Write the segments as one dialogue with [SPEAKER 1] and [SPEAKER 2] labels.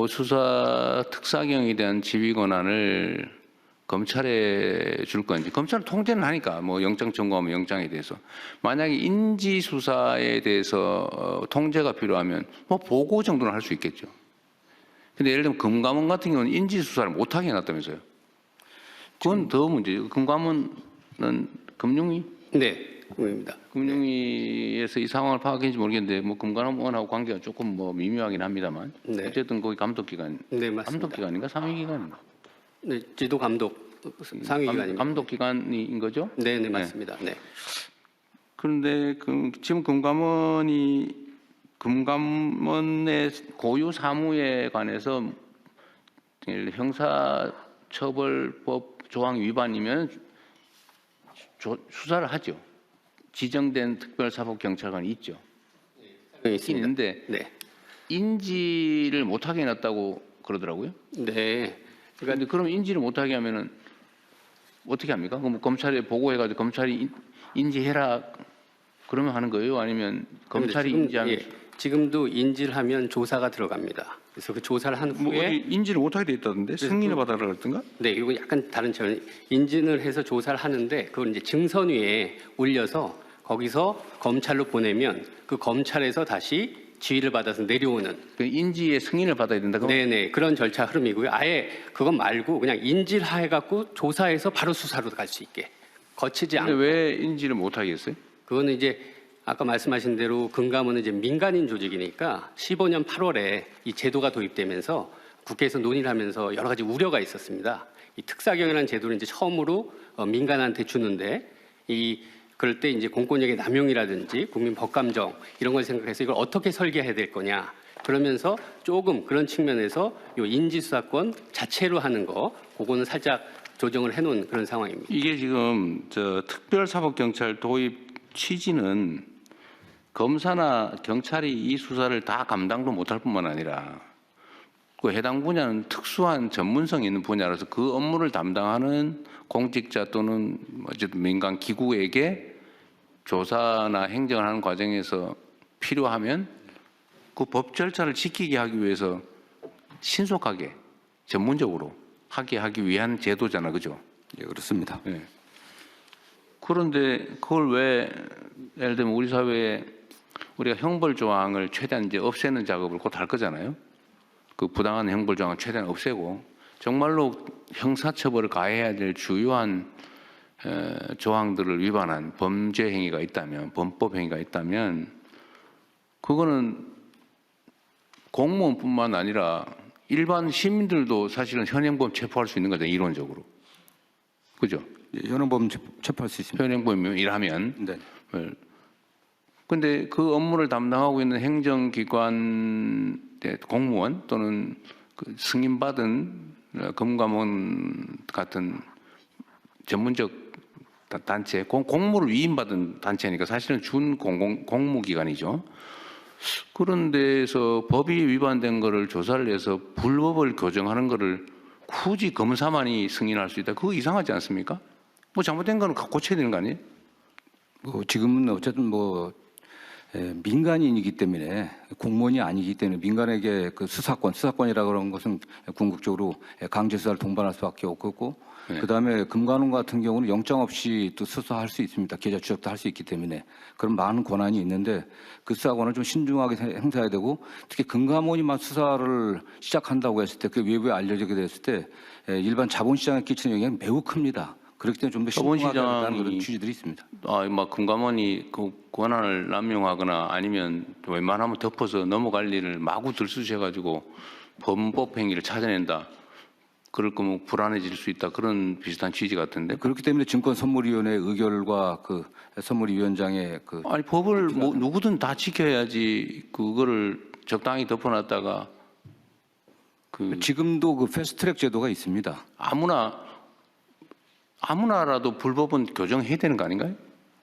[SPEAKER 1] 수사 특사경에 대한 지휘 권한을 검찰에 줄 건지, 검찰은 통제는 하니까 뭐 영장 청구하면 영장에 대해서, 만약에 인지 수사에 대해서 통제가 필요하면 뭐 보고 정도는 할 수 있겠죠. 근데 예를 들면 금감원 같은 경우는 인지 수사를 못하게 해놨다면서요. 그건 더 문제죠. 금감원은 금융위?
[SPEAKER 2] 네, 의원입니다.
[SPEAKER 1] 금융위에서 이 상황을 파악했는지 모르겠는데, 뭐 금감원하고 관계가 조금 뭐 미묘하긴 합니다만,
[SPEAKER 2] 네.
[SPEAKER 1] 어쨌든 거기 감독기관,
[SPEAKER 2] 네, 맞습니다.
[SPEAKER 1] 감독기관인가 상위기관인가?
[SPEAKER 2] 네, 지도 감독 상위기관입니다.
[SPEAKER 1] 감독기관인 거죠?
[SPEAKER 2] 네, 네, 맞습니다. 네.
[SPEAKER 1] 그런데 지금 금감원의 고유 사무에 관해서 형사처벌법 조항 위반이면 수사를 하죠. 지정된 특별사법경찰관이 있죠.
[SPEAKER 2] 네, 있습니다.
[SPEAKER 1] 있는데
[SPEAKER 2] 네.
[SPEAKER 1] 인지를 못하게 해놨다고 그러더라고요.
[SPEAKER 2] 네.
[SPEAKER 1] 그런데 그럼 인지를 못하게 하면은 어떻게 합니까? 그럼 검찰에 보고해가지고 검찰이 인지해라 그러면 하는 거예요? 아니면 검찰이
[SPEAKER 2] 지금,
[SPEAKER 1] 인지하면?
[SPEAKER 2] 예, 지금도 인지를 하면 조사가 들어갑니다. 그래서 그 조사를 한
[SPEAKER 1] 뭐
[SPEAKER 2] 후에
[SPEAKER 1] 인지를 못하게 돼 있다던데? 승인을 받아라 그랬던가?
[SPEAKER 2] 네, 이거 약간 다른 차원. 인진을 해서 조사를 하는데 그걸 이제 증선위에 올려서 거기서 검찰로 보내면 그 검찰에서 다시 지휘를 받아서 내려오는.
[SPEAKER 1] 그 인지의 승인을 받아야 된다고?
[SPEAKER 2] 네네, 그런 절차 흐름이고요. 아예 그건 말고 그냥 인지를 해갖고 조사해서 바로 수사로 갈 수 있게 거치지
[SPEAKER 1] 근데
[SPEAKER 2] 않고.
[SPEAKER 1] 왜 인지를 못하게 했어요?
[SPEAKER 2] 그거는 이제 아까 말씀하신 대로 금감원은 이제 민간인 조직이니까 15년 8월에 이 제도가 도입되면서 국회에서 논의를 하면서 여러 가지 우려가 있었습니다. 이 특사경이라는 제도를 이제 처음으로 민간한테 주는데 그럴 때 이제 공권력의 남용이라든지 국민 법감정 이런 걸 생각해서 이걸 어떻게 설계해야 될 거냐. 그러면서 조금 그런 측면에서 요 인지수사권 자체로 하는 거 그거는 살짝 조정을 해놓은 그런 상황입니다.
[SPEAKER 1] 이게 지금 특별사법경찰 도입 취지는 검사나 경찰이 이 수사를 다 감당도 못할 뿐만 아니라 그 해당 분야는 특수한 전문성이 있는 분야라서 그 업무를 담당하는 공직자 또는 어쨌든 민간 기구에게 조사나 행정을 하는 과정에서 필요하면 그 법 절차를 지키게 하기 위해서 신속하게 전문적으로 하기 위한 제도잖아, 그죠?
[SPEAKER 3] 예, 그렇습니다.
[SPEAKER 1] 네. 그런데 그걸 왜 예를 들면 우리 사회에 우리가 형벌 조항을 최대한 이제 없애는 작업을 곧 할 거잖아요. 그 부당한 형벌 조항을 최대한 없애고 정말로 형사처벌을 가해야 될 주요한 조항들을 위반한 범죄 행위가 있다면, 범법 행위가 있다면 그거는 공무원뿐만 아니라 일반 시민들도 사실은 현행범 체포할 수 있는 거잖아요, 이론적으로. 그죠?
[SPEAKER 3] 예, 현행범 체포할 수 있습니다.
[SPEAKER 1] 현행범이면 일하면.
[SPEAKER 3] 네.
[SPEAKER 1] 그런데 그 업무를 담당하고 있는 행정기관 공무원 또는 그 승인받은 금감원 같은 전문적 단체, 공무를 위임받은 단체니까 사실은 준 공무기관이죠. 그런 데에서 법이 위반된 거를 조사를 해서 불법을 교정하는 거를 굳이 검사만이 승인할 수 있다. 그거 이상하지 않습니까? 뭐 잘못된 거는 고쳐야 되는 거 아니에요?
[SPEAKER 3] 지금은 어쨌든 민간인이기 때문에 공무원이 아니기 때문에 민간에게 그 수사권이라 그런 것은 궁극적으로 강제 수사를 동반할 수밖에 없고
[SPEAKER 1] 네.
[SPEAKER 3] 그다음에 금감원 같은 경우는 영장 없이 또 수사할 수 있습니다. 계좌 추적도 할 수 있기 때문에 그런 많은 권한이 있는데 그 수사권을 좀 신중하게 행사해야 되고 특히 금감원이만 수사를 시작한다고 했을 때 그 외부에 알려지게 됐을 때 일반 자본시장에 끼치는 영향이 매우 큽니다. 그렇기 때문에 좀 더 신중하게 하는 그런 취지들이 있습니다.
[SPEAKER 1] 막 금감원이 그 권한을 남용하거나 아니면 웬만하면 덮어서 넘어갈 일을 마구 들쑤셔가지고 범법 행위를 찾아낸다. 그럴 거면 불안해질 수 있다. 그런 비슷한 취지 같은데.
[SPEAKER 3] 그렇기 때문에 증권선물위원회 의결과 그 선물위원장의
[SPEAKER 1] 아니 법을 뭐 누구든 다 지켜야지 그거를 적당히 덮어놨다가
[SPEAKER 3] 지금도 그 패스트트랙 제도가 있습니다.
[SPEAKER 1] 아무나라도 불법은 교정해야 되는 거 아닌가요?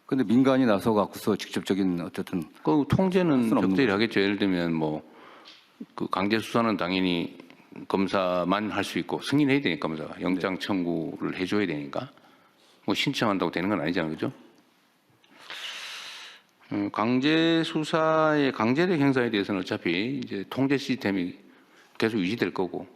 [SPEAKER 3] 근데 민간이 나서 갖고서 직접적인 어쨌든
[SPEAKER 1] 그 통제는
[SPEAKER 3] 없는
[SPEAKER 1] 적절히 하겠죠. 예를 들면 그 강제 수사는 당연히 검사만 할 수 있고 승인해야 되니까 검사가 영장 청구를 해줘야 되니까 뭐 신청한다고 되는 건 아니잖아요, 그죠? 강제 수사의 강제력 행사에 대해서는 어차피 이제 통제 시스템이 계속 유지될 거고